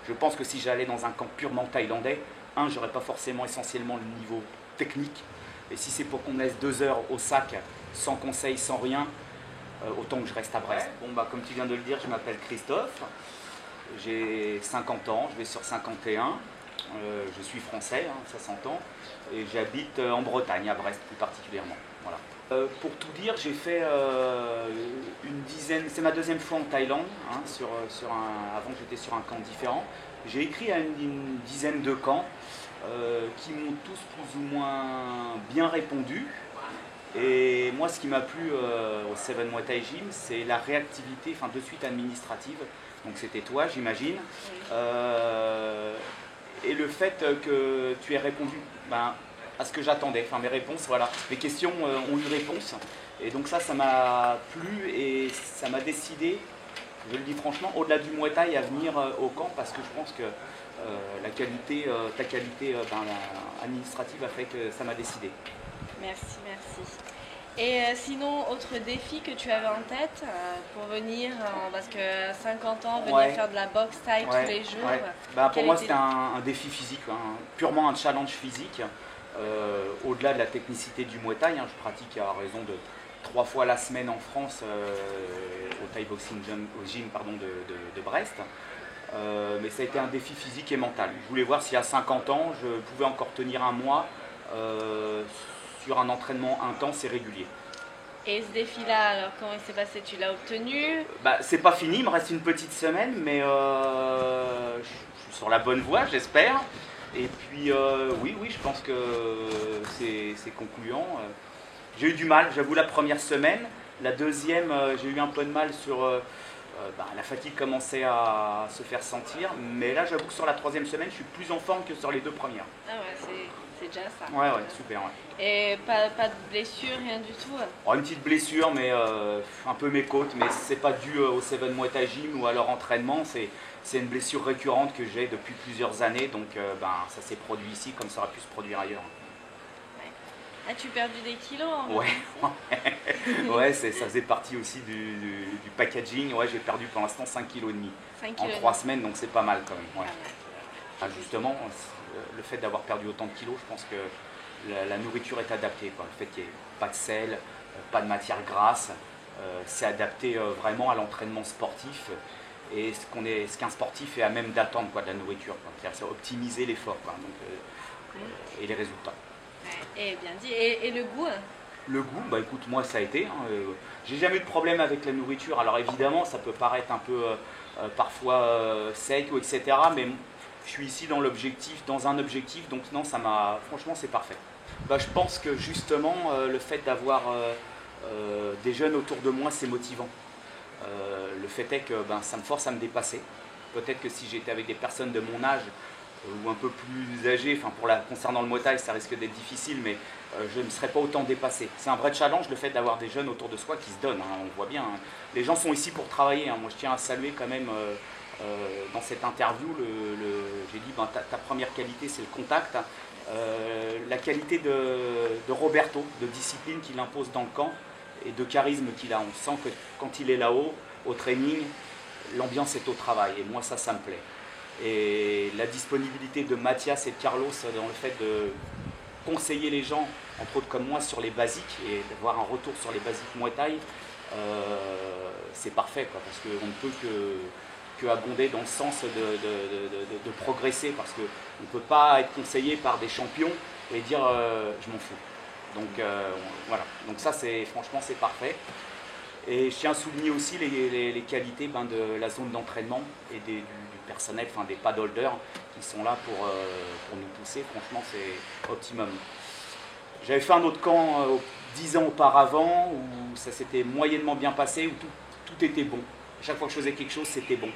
Je pense que si j'allais dans un camp purement thaïlandais, j'aurais pas forcément essentiellement le niveau technique. Et si c'est pour qu'on me laisse 2 heures au sac, sans conseil, sans rien, autant que je reste à Brest. Bon, bah, comme tu viens de le dire, je m'appelle Christophe, j'ai 50 ans, je vais sur 51, je suis français, ça s'entend, et j'habite en Bretagne, à Brest plus particulièrement. Voilà. Pour tout dire, j'ai fait une dizaine, c'est ma deuxième fois en Thaïlande, avant j'étais sur un camp différent. J'ai écrit à une dizaine de camps qui m'ont tous plus ou moins bien répondu. Et moi, ce qui m'a plu au Seven Muay Thai Gym, c'est la réactivité, de suite administrative. Donc c'était toi, j'imagine. Et le fait que tu aies répondu à ce que j'attendais. Mes réponses, voilà. Mes questions ont eu réponse. Et donc ça m'a plu et ça m'a décidé, je le dis franchement, au-delà du Muay Thai, à venir au camp parce que je pense que ta qualité administrative a fait que ça m'a décidé. Merci, merci. Et sinon, autre défi que tu avais en tête pour venir, parce que 50 ans, venir faire de la boxe thaï tous les jours. Pour moi, c'était un défi physique, purement un challenge physique. Au-delà de la technicité du Muay Thai, je pratique à raison de 3 fois la semaine en France au Thai Boxing Gym de Brest. Mais ça a été un défi physique et mental. Je voulais voir si à 50 ans, je pouvais encore tenir un mois sur un entraînement intense et régulier. Et ce défi-là, alors comment il s'est passé? Tu l'as obtenu? C'est pas fini, il me reste une petite semaine, mais je suis sur la bonne voie, j'espère. Et puis oui, je pense que c'est concluant. J'ai eu du mal, j'avoue, la première semaine. La deuxième, j'ai eu un peu de mal sur... la fatigue commençait à se faire sentir. Mais là, j'avoue que sur la troisième semaine, je suis plus en forme que sur les 2 premières. Ah ouais, c'est déjà ça. Ouais, super. Ouais. Et pas de blessure, rien du tout? Une petite blessure, mais un peu mes côtes. Mais c'est pas dû au Seven Muay Thai Gym ou à leur entraînement. C'est une blessure récurrente que j'ai depuis plusieurs années. Donc ça s'est produit ici comme ça aurait pu se produire ailleurs. As-tu perdu des kilos Ouais, ça faisait partie aussi du packaging. Ouais, j'ai perdu pour l'instant 5,5 kg en 3 semaines, donc c'est pas mal quand même. Ouais. Justement, le fait d'avoir perdu autant de kilos, je pense que la nourriture est adaptée. Le fait qu'il n'y ait pas de sel, pas de matière grasse, c'est adapté vraiment à l'entraînement sportif et ce qu'un sportif est à même d'attendre de la nourriture. C'est optimiser l'effort et les résultats. Et bien dit. Et le goût? Le goût, écoute, moi ça a été. J'ai jamais eu de problème avec la nourriture. Alors évidemment, ça peut paraître un peu parfois sec ou etc. Mais je suis ici dans un objectif, donc non, franchement, c'est parfait. Je pense que justement, le fait d'avoir des jeunes autour de moi, c'est motivant. Le fait est que ça me force à me dépasser. Peut-être que si j'étais avec des personnes de mon âge ou un peu plus âgées, concernant le Muay Thai, ça risque d'être difficile, mais je ne serais pas autant dépassé. C'est un vrai challenge, le fait d'avoir des jeunes autour de soi qui se donnent. On voit bien, les gens sont ici pour travailler. Moi, je tiens à saluer quand même dans cette interview, j'ai dit ta première qualité, c'est le contact. La qualité de Roberto, de discipline qu'il impose dans le camp et de charisme qu'il a. On sent que quand il est là-haut, au training, l'ambiance est au travail. Et moi, ça me plaît. Et la disponibilité de Mathias et de Carlos dans le fait de conseiller les gens, entre autres comme moi, sur les basiques et d'avoir un retour sur les basiques Muay Thai, c'est parfait, parce qu'on ne peut que abonder dans le sens de progresser, parce qu'on ne peut pas être conseillé par des champions et dire je m'en fous. Donc voilà, donc ça franchement c'est parfait. Et je tiens à souligner aussi les qualités de la zone d'entraînement et du personnel, des pad holders qui sont là pour nous pousser. Franchement, c'est optimum. J'avais fait un autre camp 10 ans auparavant où ça s'était moyennement bien passé, où tout était bon. Chaque fois que je faisais quelque chose, c'était bon.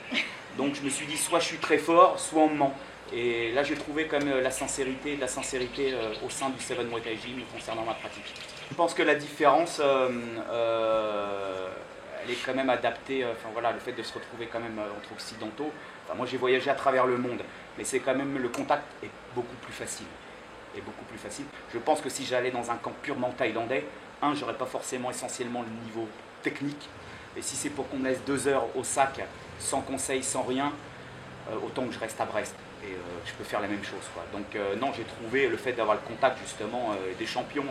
Donc je me suis dit, soit je suis très fort, soit on me ment. Et là, j'ai trouvé quand même la sincérité au sein du Seven Muay Thai Gym concernant ma pratique. Je pense que la différence, elle est quand même adaptée. Le fait de se retrouver quand même entre occidentaux. Moi, j'ai voyagé à travers le monde, mais c'est quand même le contact est beaucoup plus facile. Je pense que si j'allais dans un camp purement thaïlandais, j'aurais pas forcément essentiellement le niveau technique. Et si c'est pour qu'on me laisse 2 heures au sac, sans conseil, sans rien, autant que je reste à Brest et je peux faire la même chose, quoi. Donc non, j'ai trouvé le fait d'avoir le contact justement des champions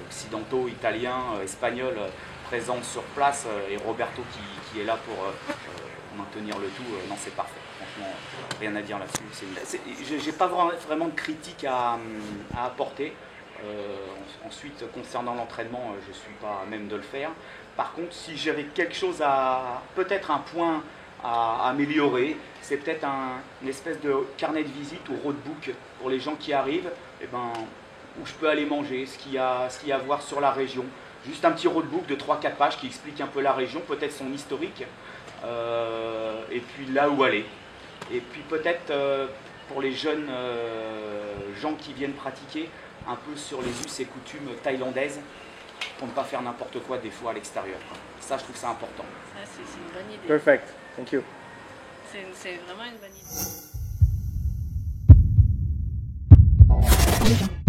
occidentaux, italiens, espagnols présents sur place et Roberto qui est là pour maintenir le tout, non, c'est parfait. Franchement, rien à dire là-dessus. J'ai pas vraiment de critique à apporter. Ensuite, concernant l'entraînement, je ne suis pas à même de le faire. Par contre, si j'avais quelque chose peut-être un point à améliorer, c'est peut-être une espèce de carnet de visite ou roadbook pour les gens qui arrivent, où je peux aller manger, ce qu'il y a à voir sur la région. Juste un petit roadbook de 3-4 pages qui explique un peu la région, peut-être son historique, et puis là où aller. Et puis peut-être pour les jeunes gens qui viennent pratiquer, un peu sur les us et coutumes thaïlandaises, pour ne pas faire n'importe quoi des fois à l'extérieur. Ça, je trouve ça important. Ça, c'est une bonne idée. Perfect. Thank you. C'est vraiment une bonne idée.